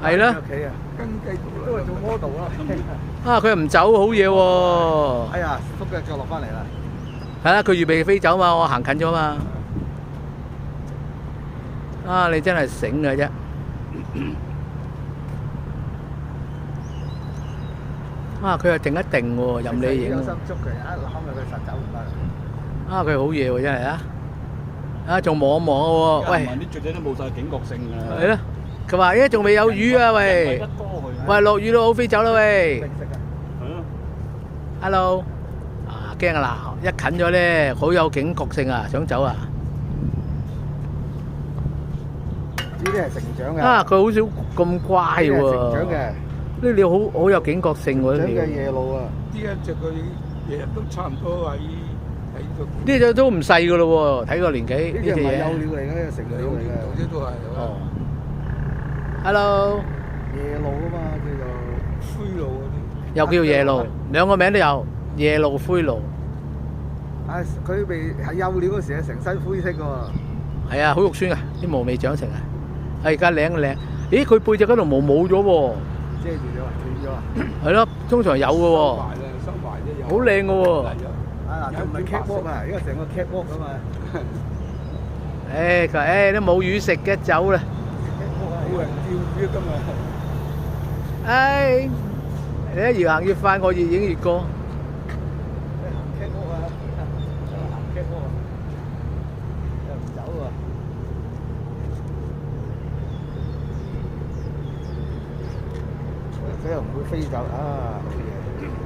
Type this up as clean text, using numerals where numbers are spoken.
係啦。企啊，跟繼續都係做 model 啦。啊，佢又唔走，好嘢喎。哎呀，縮嘅腳落翻嚟啦。係啦，佢預備飛走嘛，我行近咗嘛。啊，你真係醒嘅啫。啊，佢又定一定喎，任你影喎。有心捉佢，一攬佢實走唔得。啊，佢好嘢喎，真係啊！啊，仲望一望喎，喂。啲雀仔都冇晒警覺性啊。係咯，佢話：咦，仲未有魚啊，喂！喂，落雨都好飛走啦，喂！Hello， 啊，驚啊嗱！一近咗咧，好有警覺性啊，想走啊！呢啲係成長嘅。啊，佢好少咁乖喎。成長嘅。呢鳥好有警覺性喎，呢長嘅鳥。夜路啊！呢一隻佢日日都差唔多喺度。呢隻都唔細噶咯喎，睇個年紀呢隻嘢。呢隻唔係幼鳥嚟嘅，呢隻成鳥嚟嘅。嗰啲都係。哦。Hello。夜路啊嘛，叫做灰路嗰啲。又叫夜鷺，兩個名都有，夜鷺、灰鷺。啊，佢未係幼鳥嗰時係成身灰色嘅喎。係啊，好肉酸啊，啲毛未長成啊。而家靚靚，咦？佢背脊嗰度毛冇咗喎。遮住咗啊，斷咗啊！係咯，通常有嘅喎。收埋啫，有。好靚嘅喎。啊嗱，仲唔係 catwalk 啊？因為成個 catwalk 啊嘛。誒，佢話誒都冇魚食嘅，走啦。冇人釣魚今日。誒，你一越行越快，我越影越過。行 catwalk 啊！行 catwalk 啊！又唔走喎。佢又唔會飛走啊！好嘢。